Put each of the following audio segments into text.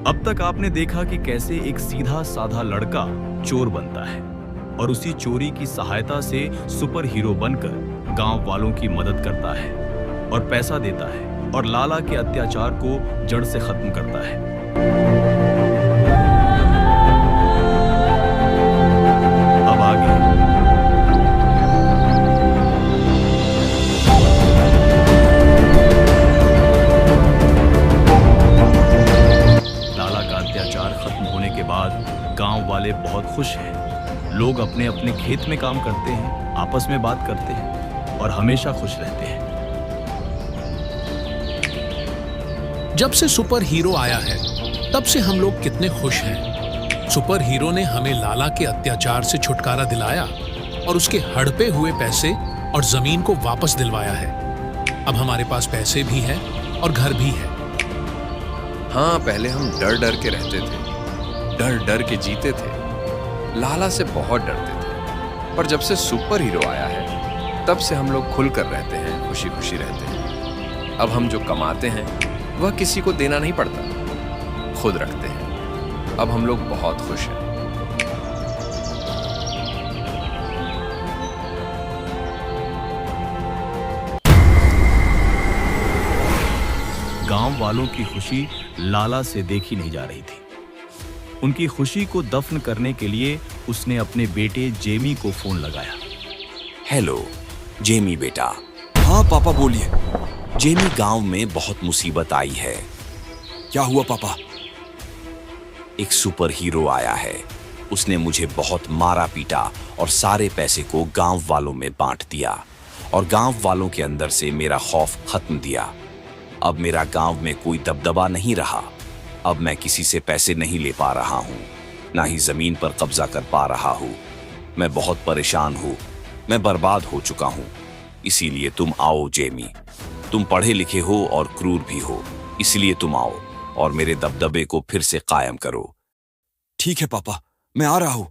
अब तक आपने देखा कि कैसे एक सीधा साधा लड़का चोर बनता है और उसी चोरी की सहायता से सुपर हीरो बनकर गांव वालों की मदद करता है और पैसा देता है और लाला के अत्याचार को जड़ से खत्म करता है। अब आगे लाला का अत्याचार खत्म होने के बाद गांव वाले बहुत खुश हैं। लोग अपने अपने खेत में काम करते हैं, आपस में बात करते हैं और हमेशा खुश रहते हैं। जब से सुपर हीरो आया है तब से हम लोग कितने खुश हैं। सुपर हीरो ने हमें लाला के अत्याचार से छुटकारा दिलाया और उसके हड़पे हुए पैसे और जमीन को वापस दिलवाया है। अब हमारे पास पैसे भी हैं और घर भी है। हाँ, पहले हम डर डर के रहते थे, डर डर के जीते थे, लाला से बहुत डरते थे। पर जब से सुपर हीरो आया है तब से हम लोग खुलकर रहते हैं, खुशी खुशी रहते हैं। अब हम जो कमाते हैं वह किसी को देना नहीं पड़ता, खुद रखते हैं। अब हम लोग बहुत खुश हैं। गांव वालों की खुशी लाला से देखी नहीं जा रही थी। उनकी खुशी को दफन करने के लिए उसने अपने बेटे जेमी को फोन लगाया। हेलो जेमी बेटा। हाँ पापा बोलिए। जेमी, गांव में बहुत मुसीबत आई है। क्या हुआ पापा? एक सुपर हीरो आया है। उसने मुझे बहुत मारा पीटा और सारे पैसे को गांव वालों में बांट दिया और गांव वालों के अंदर से मेरा खौफ खत्म दिया। अब मेरा गांव में कोई दबदबा नहीं रहा। अब मैं किसी से पैसे नहीं ले पा रहा हूँ, ना ही जमीन पर कब्जा कर पा रहा हूँ। मैं बहुत परेशान हूँ, मैं बर्बाद हो चुका हूँ। इसीलिए तुम आओ जेमी। तुम पढ़े लिखे हो और क्रूर भी हो, इसलिए तुम आओ और मेरे दबदबे को फिर से कायम करो। ठीक है पापा, मैं आ रहा हूँ।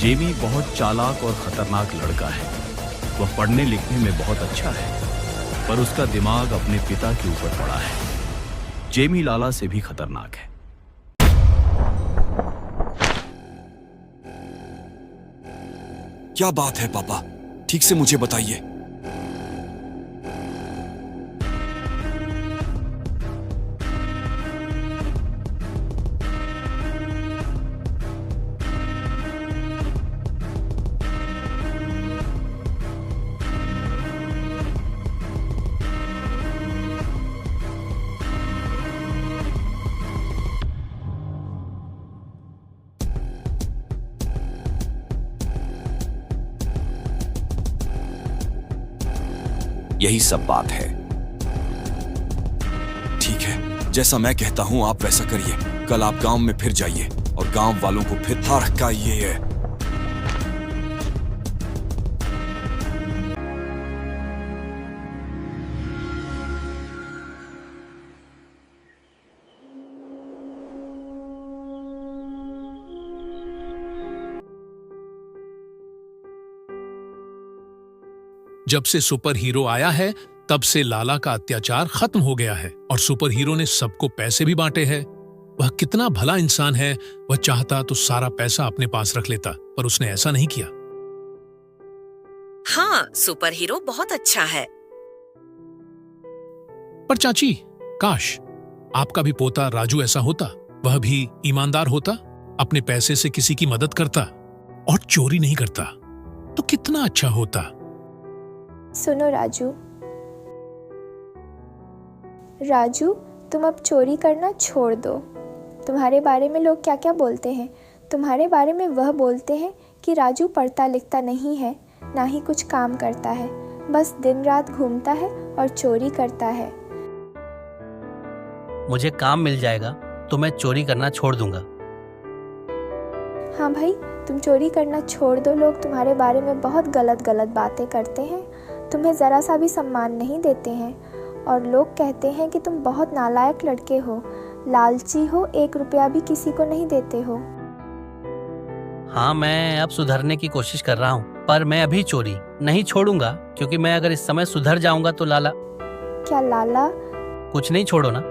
जेमी बहुत चालाक और खतरनाक लड़का है। वह पढ़ने लिखने में बहुत अच्छा है, पर उसका दिमाग अपने पिता के ऊपर पड़ा है। जेमी लाला से भी खतरनाक है। क्या बात है पापा? ठीक से मुझे बताइए। यही सब बात है। ठीक है, जैसा मैं कहता हूं आप वैसा करिए। कल आप गांव में फिर जाइए और गांव वालों को फिर हड़काइए। जब से सुपर हीरो आया है तब से लाला का अत्याचार खत्म हो गया है और सुपर हीरो ने सबको पैसे भी बांटे हैं। वह कितना भला इंसान है। वह चाहता तो सारा पैसा अपने पास रख लेता, पर उसने ऐसा नहीं किया। हाँ, सुपर हीरो बहुत अच्छा है। पर चाची, काश आपका भी पोता राजू ऐसा होता। वह भी ईमानदार होता, अपने पैसे से किसी की मदद करता और चोरी नहीं करता, तो कितना अच्छा होता। सुनो राजू, राजू तुम अब चोरी करना छोड़ दो। तुम्हारे बारे में लोग क्या क्या बोलते हैं। तुम्हारे बारे में वह बोलते हैं कि राजू पढ़ता लिखता नहीं है, ना ही कुछ काम करता है, बस दिन रात घूमता है और चोरी करता है। मुझे काम मिल जाएगा तो मैं चोरी करना छोड़ दूंगा। हाँ भाई, तुम चोरी करना छोड़ दो। लोग तुम्हारे बारे में बहुत गलत गलत बातें करते हैं, तुम्हें ज़रा सा भी सम्मान नहीं देते हैं और लोग कहते हैं कि तुम बहुत नालायक लड़के हो, लालची हो, 1 रुपया भी किसी को नहीं देते हो। हाँ, मैं अब सुधरने की कोशिश कर रहा हूँ, पर मैं अभी चोरी नहीं छोड़ूंगा, क्योंकि मैं अगर इस समय सुधर जाऊंगा तो लाला। क्या लाला? कुछ नहीं, छोड़ो ना।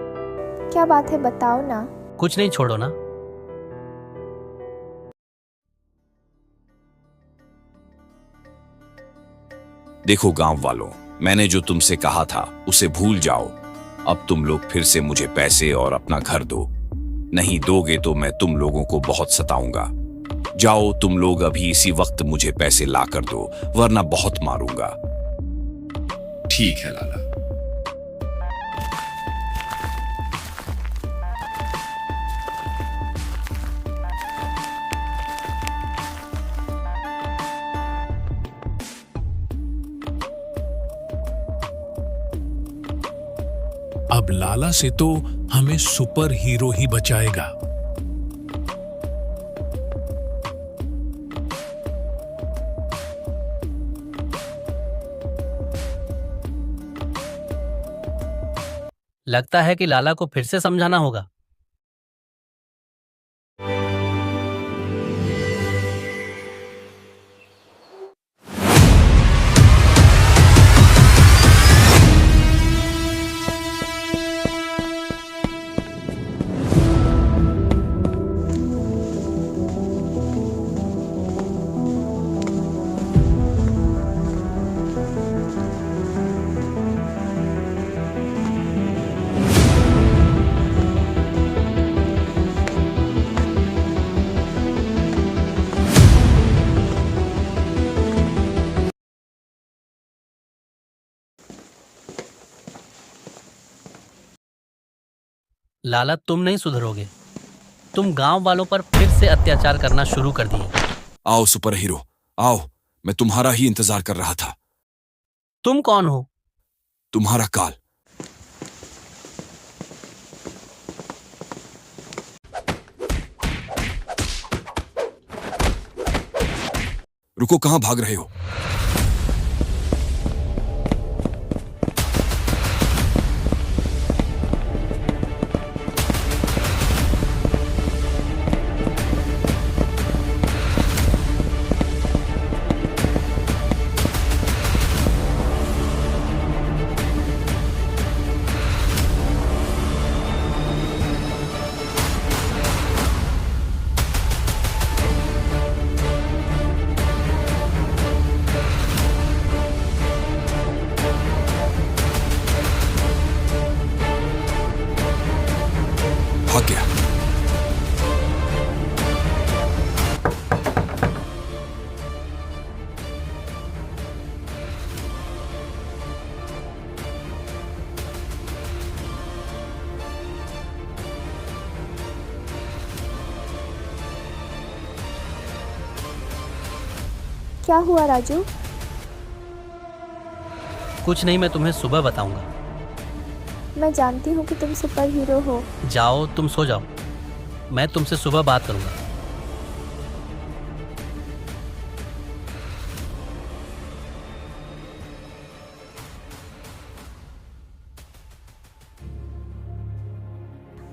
क्या बात है, बताओ ना। कुछ नहीं, छोड़ो ना। देखो गांव वालों, मैंने जो तुमसे कहा था उसे भूल जाओ। अब तुम लोग फिर से मुझे पैसे और अपना घर दो। नहीं दोगे तो मैं तुम लोगों को बहुत सताऊंगा। जाओ तुम लोग अभी इसी वक्त मुझे पैसे ला कर दो, वरना बहुत मारूंगा। ठीक है लाला। अब लाला से तो हमें सुपर हीरो ही बचाएगा। लगता है कि लाला को फिर से समझाना होगा। लाला, तुम नहीं सुधरोगे। तुम गांव वालों पर फिर से अत्याचार करना शुरू कर दिए। आओ सुपर हीरो, आओ, मैं तुम्हारा ही इंतजार कर रहा था। तुम कौन हो? तुम्हारा काल। रुको, कहां भाग रहे हो? भाग गया। क्या हुआ राजू? कुछ नहीं, मैं तुम्हें सुबह बताऊंगा। मैं जानती हूँ कि तुम सुपर हीरो हो। जाओ, तुम सो जाओ, मैं तुमसे सुबह बात करूंगा।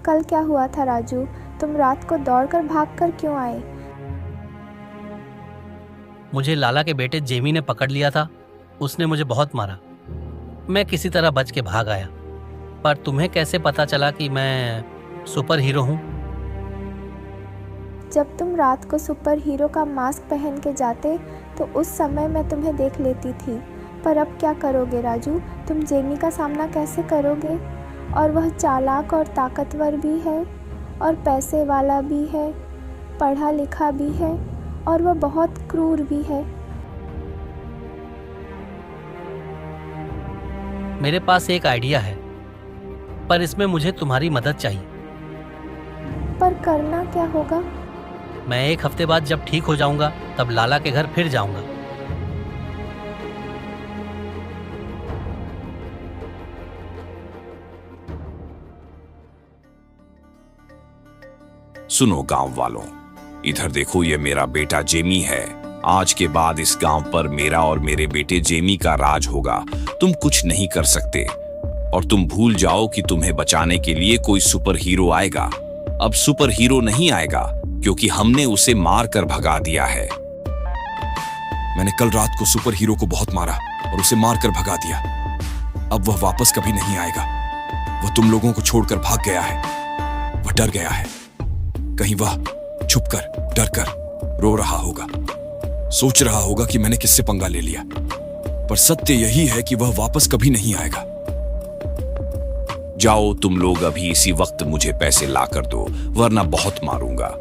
कल क्या हुआ था राजू? तुम रात को दौड़कर भागकर क्यों आए? मुझे लाला के बेटे जेमी ने पकड़ लिया था उसने मुझे बहुत मारा। मैं किसी तरह बच के भाग आया। पर तुम्हें कैसे पता चला कि मैं सुपर हीरो हूँ? जब तुम रात को सुपर हीरो का मास्क पहन के जाते तो उस समय मैं तुम्हें देख लेती थी। पर अब क्या करोगे राजू? तुम जेमी का सामना कैसे करोगे? और वह चालाक और ताकतवर भी है और पैसे वाला भी है, पढ़ा लिखा भी है और वह बहुत क्रूर भी है। मेरे पास एक आइडिया है, पर इसमें मुझे तुम्हारी मदद चाहिए। पर करना क्या होगा? मैं 1 हफ्ते बाद जब ठीक हो जाऊंगा तब लाला के घर फिर जाऊंगा। सुनो गांव वालों, इधर देखो, ये मेरा बेटा जेमी है। आज के बाद इस गांव पर मेरा और मेरे बेटे जेमी का राज होगा। तुम कुछ नहीं कर सकते और तुम भूल जाओ कि तुम्हें बचाने के लिए कोई सुपर हीरो आएगा। अब सुपर हीरो नहीं आएगा क्योंकि हमने उसे मार कर भगा दिया है। मैंने कल रात को सुपर हीरो को बहुत मारा और उसे मार कर भगा दिया। अब वह वापस कभी नहीं आएगा। वह तुम लोगों को छोड़कर भाग गया है। वह डर गया है। कहीं वह छुपकर, डरकर रो रहा होगा, सोच रहा होगा कि मैंने किससे पंगा ले लिया। पर सत्य यही है कि वह वापस कभी नहीं आएगा। जाओ तुम लोग अभी इसी वक्त मुझे पैसे ला कर दो, वरना बहुत मारूंगा।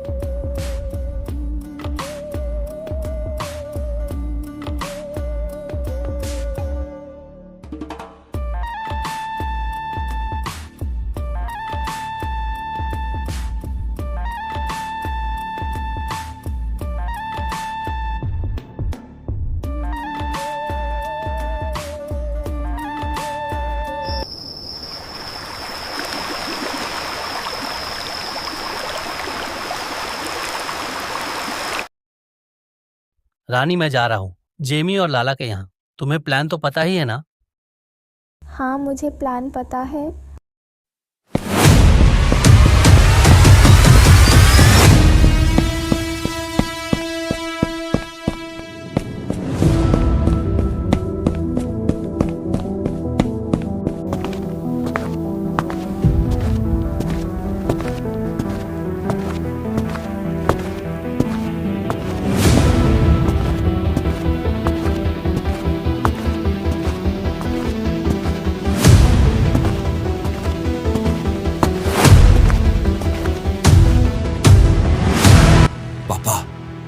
रानी, मैं जा रहा हूँ जेमी और लाला के यहाँ। तुम्हें प्लान तो पता ही है ना? हाँ, मुझे प्लान पता है।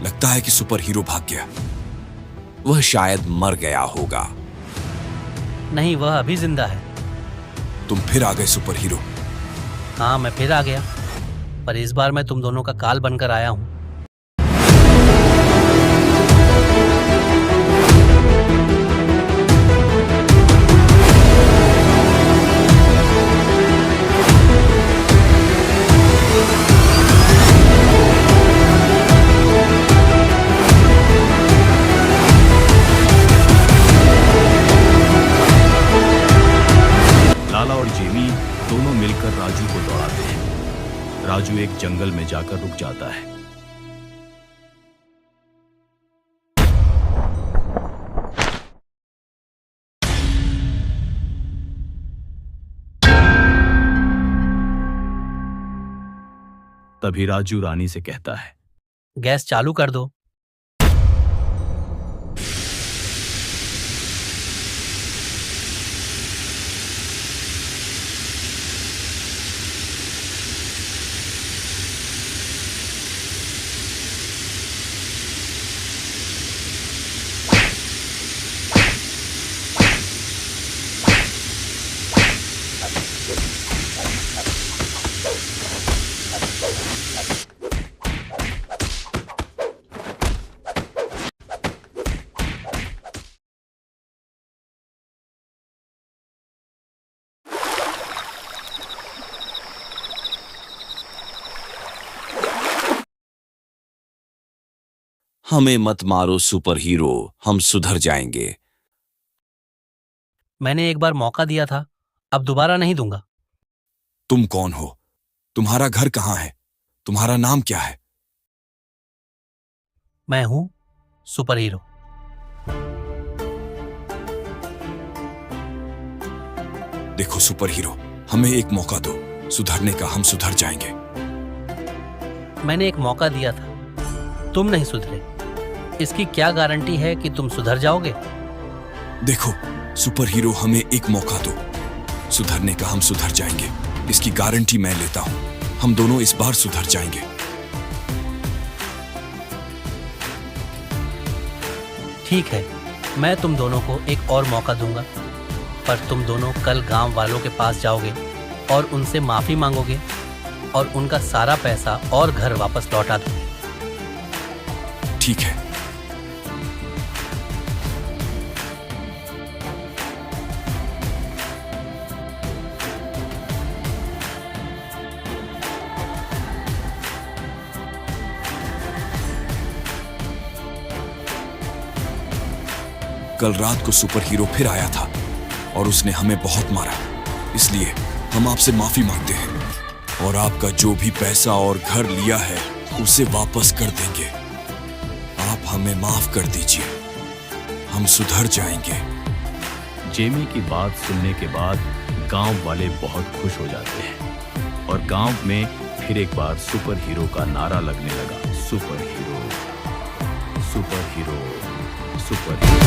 लगता है कि सुपर हीरो भाग गया। वह शायद मर गया होगा। नहीं, वह अभी जिंदा है। तुम फिर आ गए सुपर हीरो। हाँ, मैं फिर आ गया, पर इस बार मैं तुम दोनों का काल बनकर आया हूँ। लाला और जेमी दोनों मिलकर राजू को दौड़ाते हैं। राजू एक जंगल में जाकर रुक जाता है। तभी राजू रानी से कहता है, गैस चालू कर दो। हमें मत मारो सुपर हीरो, हम सुधर जाएंगे। मैंने एक बार मौका दिया था, अब दोबारा नहीं दूंगा। तुम कौन हो? तुम्हारा घर कहां है? तुम्हारा नाम क्या है? मैं हूं सुपर हीरो। देखो सुपर हीरो, हमें एक मौका दो, सुधरने का। हम सुधर जाएंगे। मैंने एक मौका दिया था, तुम नहीं सुधरे। इसकी क्या गारंटी है कि तुम सुधर जाओगे? देखो सुपर हीरो, हमें एक मौका दो, सुधरने का। हम सुधर जाएंगे, इसकी गारंटी मैं लेता हूं। हम दोनों इस बार सुधर जाएंगे। ठीक है, मैं तुम दोनों को एक और मौका दूंगा, पर तुम दोनों कल गांव वालों के पास जाओगे और उनसे माफी मांगोगे और उनका सारा पैसा और घर वापस लौटा दोगे। ठीक है। कल रात को सुपर हीरो फिर आया था और उसने हमें बहुत मारा, इसलिए हम आपसे माफी मांगते हैं और आपका जो भी पैसा और घर लिया है उसे वापस कर देंगे। आप हमें माफ कर दीजिए, हम सुधर जाएंगे। जेमी की बात सुनने के बाद गांव वाले बहुत खुश हो जाते हैं और गांव में फिर एक बार सुपर हीरो का नारा लगने लगा, super hero, super hero, super hero.